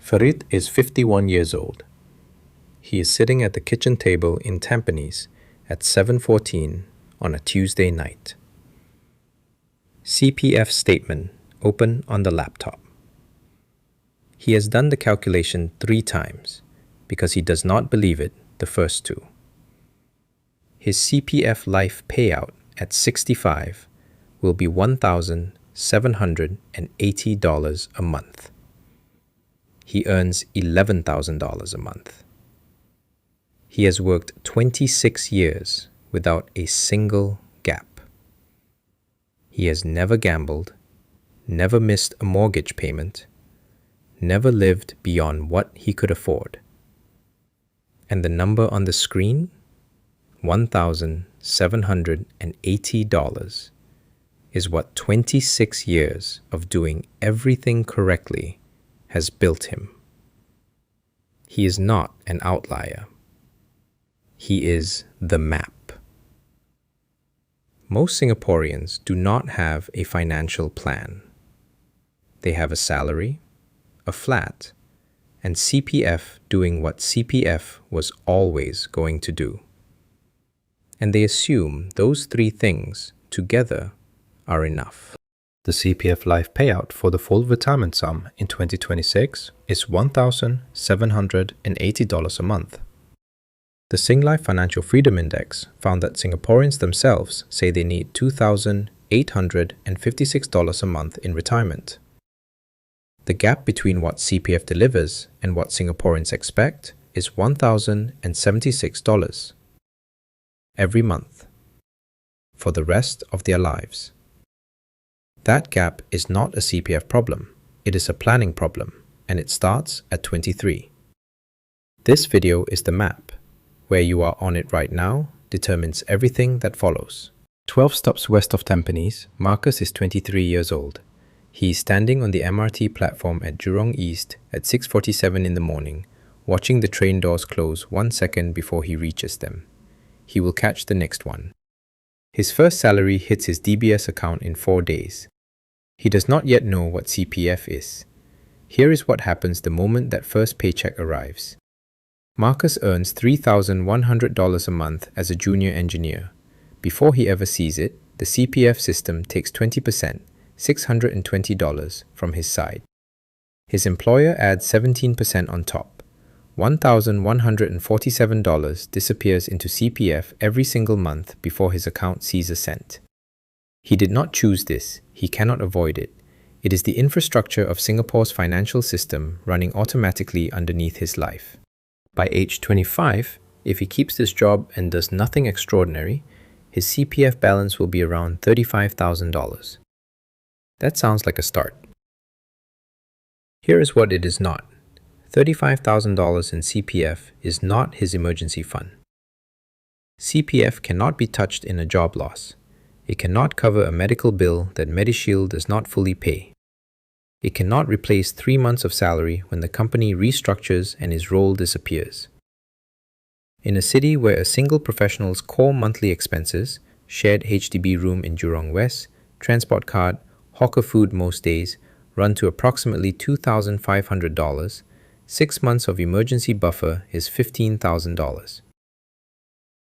Farid is 51 years old. He is sitting at the kitchen table in Tampines at 7:14 on a Tuesday night. CPF statement open on the laptop. He has done the calculation 3 times because he does not believe it the first 2. His CPF Life payout at 65 will be $1,780 a month. He earns $11,000 a month. He has worked 26 years without a single gap. He has never gambled, never missed a mortgage payment, never lived beyond what he could afford. And the number on the screen? $1,780 is what 26 years of doing everything correctly has built him. He is not an outlier. He is the map. Most Singaporeans do not have a financial plan. They have a salary, a flat, and CPF doing what CPF was always going to do. And they assume those 3 things together are enough. The CPF Life payout for the full retirement sum in 2026 is $1,780 a month. The Singlife Financial Freedom Index found that Singaporeans themselves say they need $2,856 a month in retirement. The gap between what CPF delivers and what Singaporeans expect is $1,076 every month for the rest of their lives. That gap is not a CPF problem, it is a planning problem, and it starts at 23. This video is the map. Where you are on it right now determines everything that follows. 12 stops west of Tampines, Marcus is 23 years old. He is standing on the MRT platform at Jurong East at 6:47 in the morning, watching the train doors close 1 second before he reaches them. He will catch the next one. His first salary hits his DBS account in 4 days. He does not yet know what CPF is. Here is what happens the moment that first paycheck arrives. Marcus earns $3,100 a month as a junior engineer. Before he ever sees it, the CPF system takes 20%, $620 from his side. His employer adds 17% on top. $1,147 disappears into CPF every single month before his account sees a cent. He did not choose this. He cannot avoid it. It is the infrastructure of Singapore's financial system running automatically underneath his life. By age 25, if he keeps this job and does nothing extraordinary, his CPF balance will be around $35,000. That sounds like a start. Here is what it is not. $35,000 in CPF is not his emergency fund. CPF cannot be touched in a job loss. It cannot cover a medical bill that MediShield does not fully pay. It cannot replace 3 months of salary when the company restructures and his role disappears. In a city where a single professional's core monthly expenses, shared HDB room in Jurong West, transport card, hawker food most days, run to approximately $2,500, 6 months of emergency buffer is $15,000.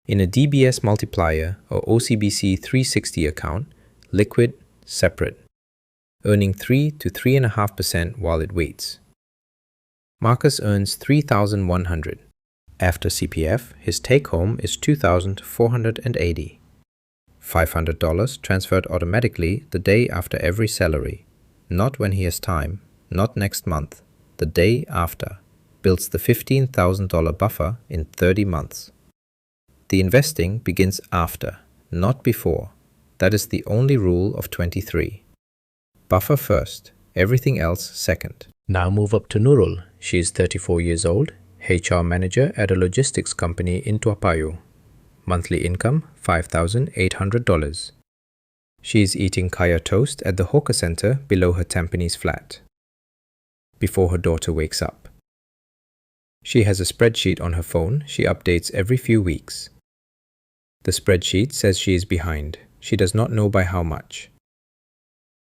In a DBS multiplier or OCBC 360 account, liquid, separate, earning 3 to 3.5% while it waits. Marcus earns $3,100. After CPF, his take-home is $2,480. $500 transferred automatically the day after every salary, not when he has time, not next month, the day after, builds the $15,000 buffer in 30 months. The investing begins after, not before. That is the only rule of 23. Buffer first, everything else second. Now move up to Nurul. She is 34 years old, HR manager at a logistics company in Toa Payoh. Monthly income, $5,800. She is eating kaya toast at the hawker center below her Tampines flat before her daughter wakes up. She has a spreadsheet on her phone she updates every few weeks. The spreadsheet says she is behind. She does not know by how much.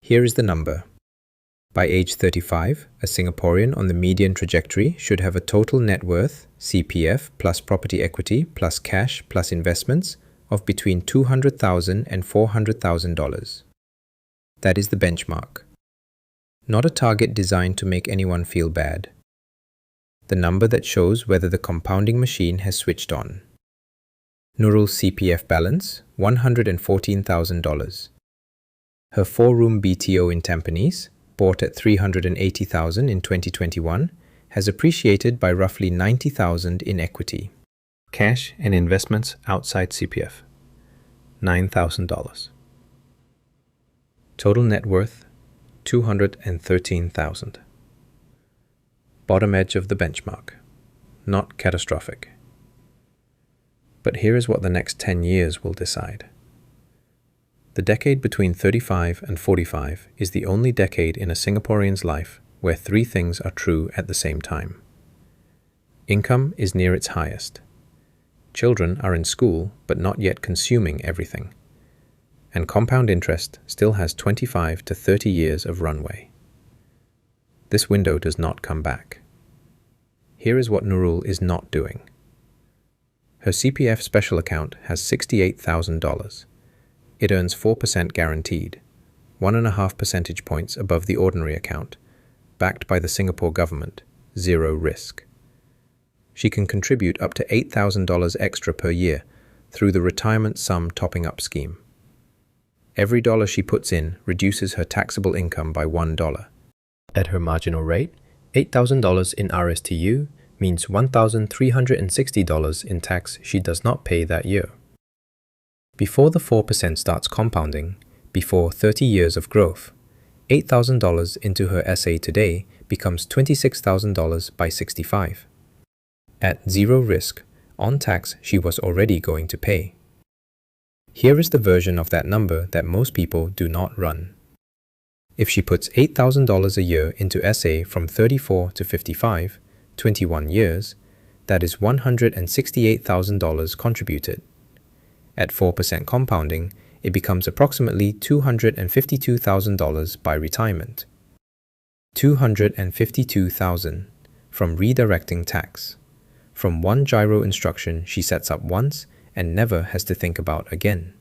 Here is the number. By age 35, a Singaporean on the median trajectory should have a total net worth, CPF plus property equity plus cash plus investments, of between $200,000 and $400,000. That is the benchmark. Not a target designed to make anyone feel bad. The number that shows whether the compounding machine has switched on. Nurul's CPF balance, $114,000. Her 4-room BTO in Tampines, bought at $380,000 in 2021, has appreciated by roughly $90,000 in equity. Cash and investments outside CPF, $9,000. Total net worth, $213,000. Bottom edge of the benchmark, not catastrophic. But here is what the next 10 years will decide. The decade between 35 and 45 is the only decade in a Singaporean's life where three things are true at the same time. Income is near its highest. Children are in school but not yet consuming everything. And compound interest still has 25 to 30 years of runway. This window does not come back. Here is what Nurul is not doing. Her CPF special account has $68,000. It earns 4% guaranteed, 1.5 percentage points above the ordinary account, backed by the Singapore government, zero risk. She can contribute up to $8,000 extra per year through the retirement sum topping up scheme. Every dollar she puts in reduces her taxable income by $1. At her marginal rate, $8,000 in RSTU means $1,360 in tax she does not pay that year. Before the 4% starts compounding, before 30 years of growth, $8,000 into her SA today becomes $26,000 by 65. At zero risk, on tax she was already going to pay. Here is the version of that number that most people do not run. If she puts $8,000 a year into SA from 34 to 55, 21 years, that is $168,000 contributed. At 4% compounding, it becomes approximately $252,000 by retirement. $252,000 from redirecting tax, from one gyro instruction she sets up once and never has to think about again.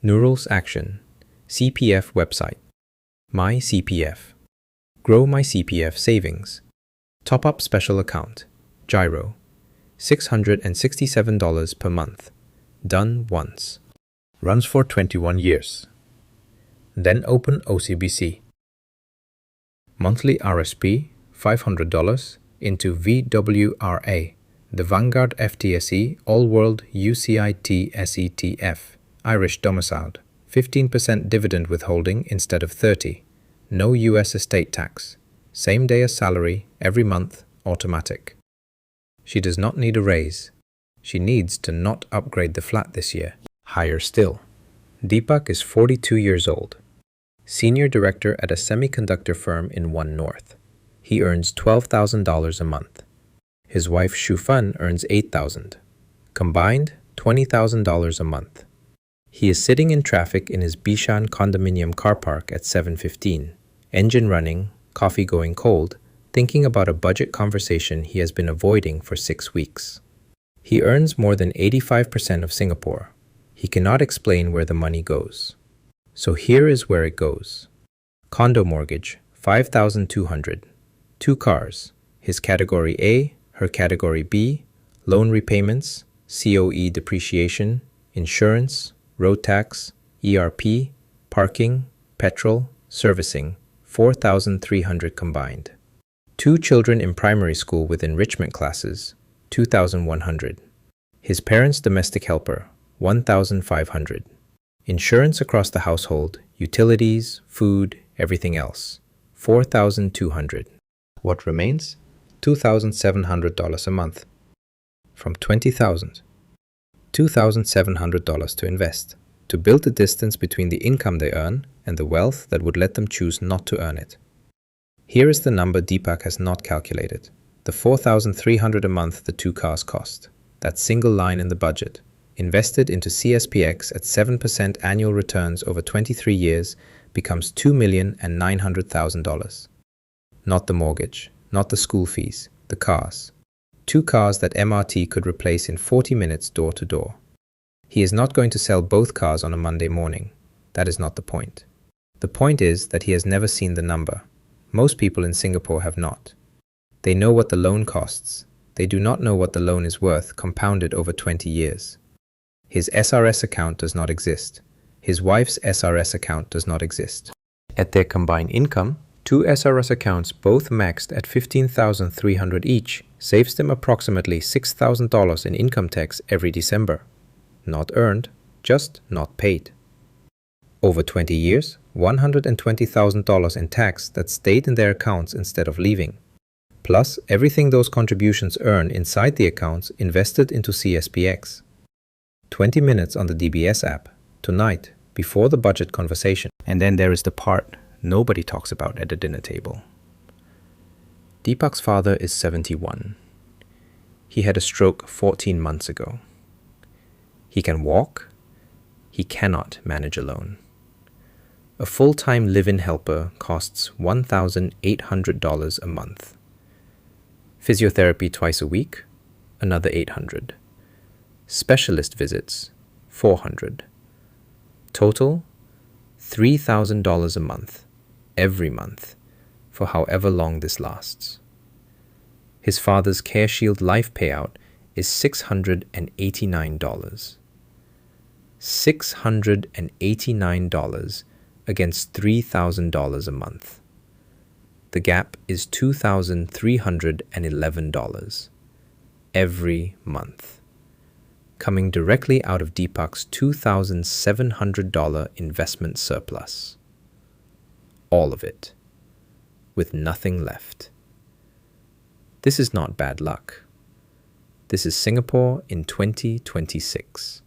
Nurul's action. CPF website. My CPF. Grow my CPF savings. Top up special account. Gyro. $667 per month. Done once. Runs for 21 years. Then open OCBC. Monthly RSP $500 into VWRA, the Vanguard FTSE All-World UCIT SETF, Irish domiciled, 15% dividend withholding instead of 30, no US estate tax, same day as salary, every month, automatic. She does not need a raise. She needs to not upgrade the flat this year. Higher still. Deepak is 42 years old. Senior director at a semiconductor firm in One North. He earns $12,000 a month. His wife Shufan earns $8,000. Combined, $20,000 a month. He is sitting in traffic in his Bishan condominium car park at 7:15, engine running, coffee going cold, thinking about a budget conversation he has been avoiding for 6 weeks. He earns more than 85% of Singapore. He cannot explain where the money goes. So here is where it goes. Condo mortgage, $5,200. 2 cars, his category A, her category B, loan repayments, COE depreciation, insurance, road tax, ERP, parking, petrol, servicing, $4,300 combined. 2 children in primary school with enrichment classes, $2,100. His parents' domestic helper, $1,500. Insurance across the household, utilities, food, everything else, $4,200. What remains? $2,700 a month. From $20,000. $2,700 to invest, to build the distance between the income they earn and the wealth that would let them choose not to earn it. Here is the number Deepak has not calculated. The $4,300 a month the 2 cars cost. That single line in the budget. Invested into CSPX at 7% annual returns over 23 years becomes $2,900,000. Not the mortgage, not the school fees, the cars. 2 cars that MRT could replace in 40 minutes door to door. He is not going to sell both cars on a Monday morning. That is not the point. The point is that he has never seen the number. Most people in Singapore have not. They know what the loan costs. They do not know what the loan is worth compounded over 20 years. His SRS account does not exist. His wife's SRS account does not exist. At their combined income, 2 SRS accounts both maxed at $15,300 each saves them approximately $6,000 in income tax every December. Not earned, just not paid. Over 20 years, $120,000 in tax that stayed in their accounts instead of leaving. Plus everything those contributions earn inside the accounts invested into CSPX. 20 minutes on the DBS app, tonight, before the budget conversation. And then there is the part nobody talks about at the dinner table. Deepak's father is 71. He had a stroke 14 months ago. He can walk. He cannot manage alone. A full-time live-in helper costs $1,800 a month. Physiotherapy twice a week, another $800. Specialist visits, $400. Total, $3,000 a month, every month, for however long this lasts. His father's CareShield Life payout is $689. $689 against $3,000 a month. The gap is $2,311 every month, coming directly out of Deepak's $2,700 investment surplus. All of it, with nothing left. This is not bad luck. This is Singapore in 2026.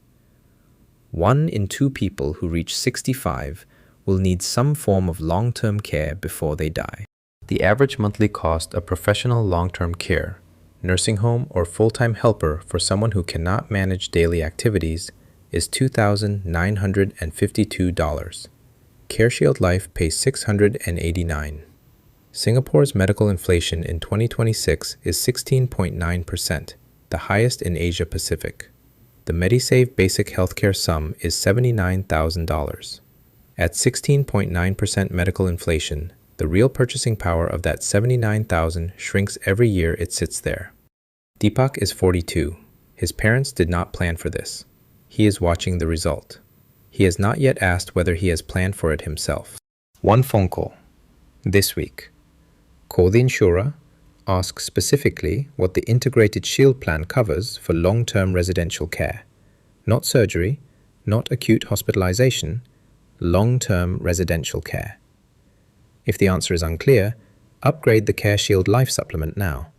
1 in 2 people who reach 65 will need some form of long-term care before they die. The average monthly cost of professional long-term care, nursing home or full-time helper for someone who cannot manage daily activities is $2,952. CareShield Life pays $689. Singapore's medical inflation in 2026 is 16.9%, the highest in Asia Pacific. The MediSave basic healthcare sum is $79,000. At 16.9% medical inflation, the real purchasing power of that $79,000 shrinks every year it sits there. Deepak is 42. His parents did not plan for this. He is watching the result. He has not yet asked whether he has planned for it himself. 1 phone call. This week. Call the insurer. Ask specifically what the Integrated Shield Plan covers for long-term residential care. Not surgery, not acute hospitalization, long-term residential care. If the answer is unclear, upgrade the CareShield Life supplement now.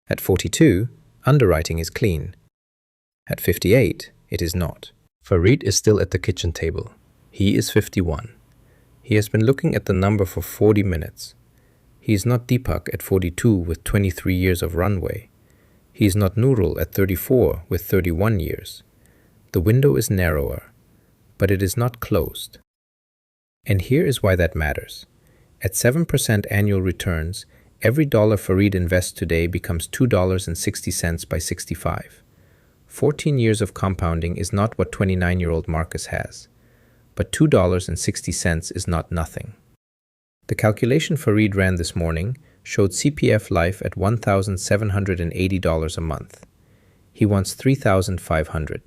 At 42, underwriting is clean. At 58, it is not. Farid is still at the kitchen table. He is 51. He has been looking at the number for 40 minutes. He is not Deepak at 42 with 23 years of runway. He is not Nurul at 34 with 31 years. The window is narrower, but it is not closed. And here is why that matters. At 7% annual returns, every dollar Farid invests today becomes $2.60 by 65. 14 years of compounding is not what 29-year-old Marcus has, but $2.60 is not nothing. The calculation Farid ran this morning showed CPF Life at $1,780 a month. He wants $3,500.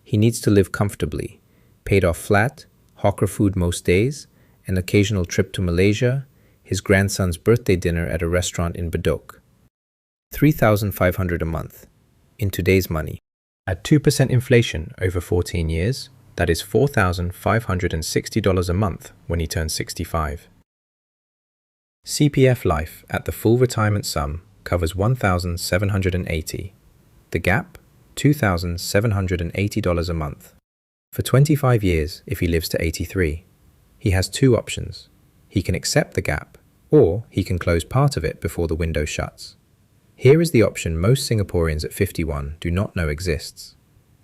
He needs to live comfortably, paid off flat, hawker food most days, an occasional trip to Malaysia, his grandson's birthday dinner at a restaurant in Bedok. $3,500 a month, in today's money. At 2% inflation over 14 years, that is $4,560 a month when he turns 65. CPF Life at the full retirement sum covers $1,780. The gap, $2,780 a month. For 25 years if he lives to 83. He has 2 options. He can accept the gap, or he can close part of it before the window shuts. Here is the option most Singaporeans at 51 do not know exists.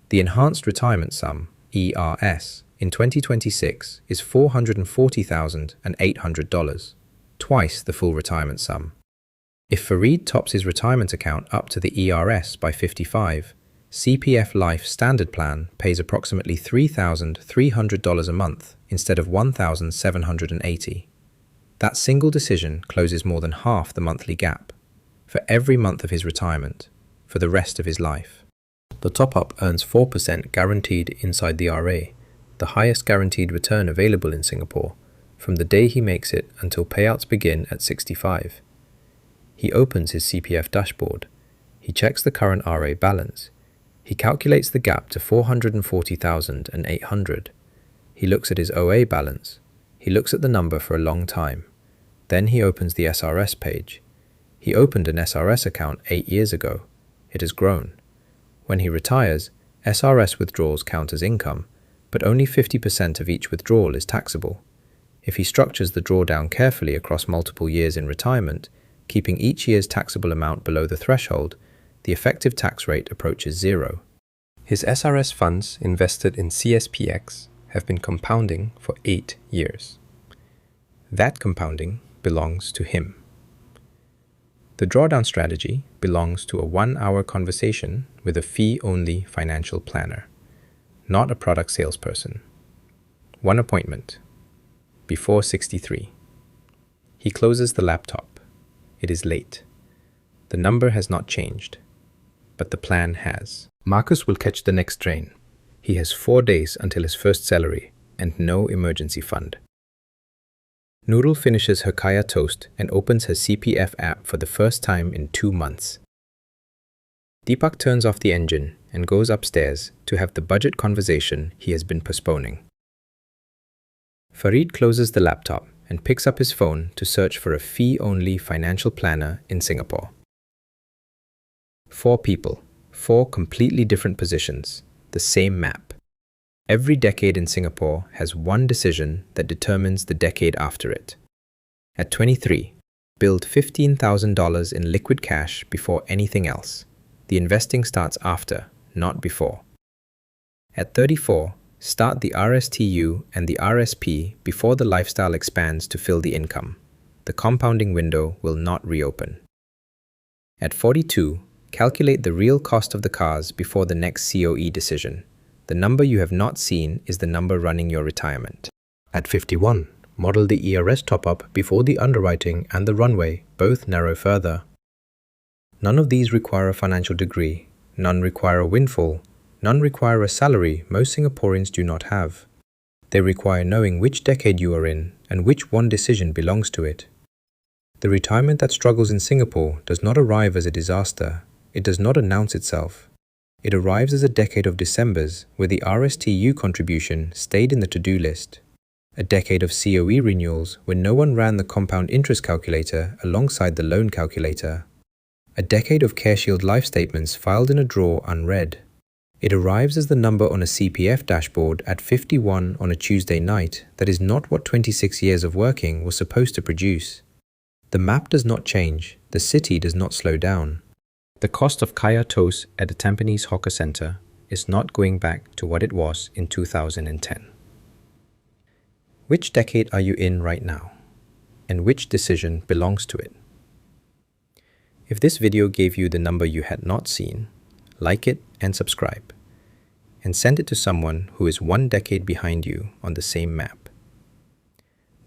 The Enhanced Retirement Sum, ERS, in 2026 is $440,800, twice the full retirement sum. If Farid tops his retirement account up to the ERS by 55, CPF Life Standard Plan pays approximately $3,300 a month instead of $1,780. That single decision closes more than half the monthly gap for every month of his retirement for the rest of his life. The top-up earns 4% guaranteed inside the RA, the highest guaranteed return available in Singapore, from the day he makes it until payouts begin at 65. He opens his CPF dashboard. He checks the current RA balance. He calculates the gap to $440,800. He looks at his OA balance. He looks at the number for a long time. Then he opens the SRS page. He opened an SRS account 8 years ago. It has grown. When he retires, SRS withdrawals count as income, but only 50% of each withdrawal is taxable. If he structures the drawdown carefully across multiple years in retirement, keeping each year's taxable amount below the threshold, the effective tax rate approaches zero. His SRS funds invested in CSPX have been compounding for 8 years. That compounding belongs to him. The drawdown strategy belongs to a 1-hour conversation with a fee-only financial planner, not a product salesperson. 1 appointment. Before 63. He closes the laptop. It is late. The number has not changed, but the plan has. Marcus will catch the next train. He has 4 days until his first salary and no emergency fund. Noodle finishes her kaya toast and opens her CPF app for the first time in 2 months. Deepak turns off the engine and goes upstairs to have the budget conversation he has been postponing. Farid closes the laptop and picks up his phone to search for a fee-only financial planner in Singapore. 4 people, 4 completely different positions, the same map. Every decade in Singapore has one decision that determines the decade after it. At 23, build $15,000 in liquid cash before anything else. The investing starts after, not before. At 34, start the RSTU and the RSP before the lifestyle expands to fill the income. The compounding window will not reopen. At 42, calculate the real cost of the cars before the next COE decision. The number you have not seen is the number running your retirement. At 51, model the ERS top-up before the underwriting and the runway both narrow further. None of these require a financial degree. None require a windfall. None require a salary most Singaporeans do not have. They require knowing which decade you are in and which one decision belongs to it. The retirement that struggles in Singapore does not arrive as a disaster. It does not announce itself. It arrives as a decade of Decembers where the RSTU contribution stayed in the to-do list. A decade of COE renewals where no one ran the compound interest calculator alongside the loan calculator. A decade of CareShield Life statements filed in a drawer unread. It arrives as the number on a CPF dashboard at 51 on a Tuesday night that is not what 26 years of working was supposed to produce. The map does not change. The city does not slow down. The cost of kaya toast at the Tampines Hawker Centre is not going back to what it was in 2010. Which decade are you in right now? And which decision belongs to it? If this video gave you the number you had not seen, like it and subscribe. And send it to someone who is 1 decade behind you on the same map.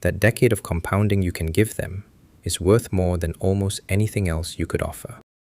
That decade of compounding you can give them is worth more than almost anything else you could offer.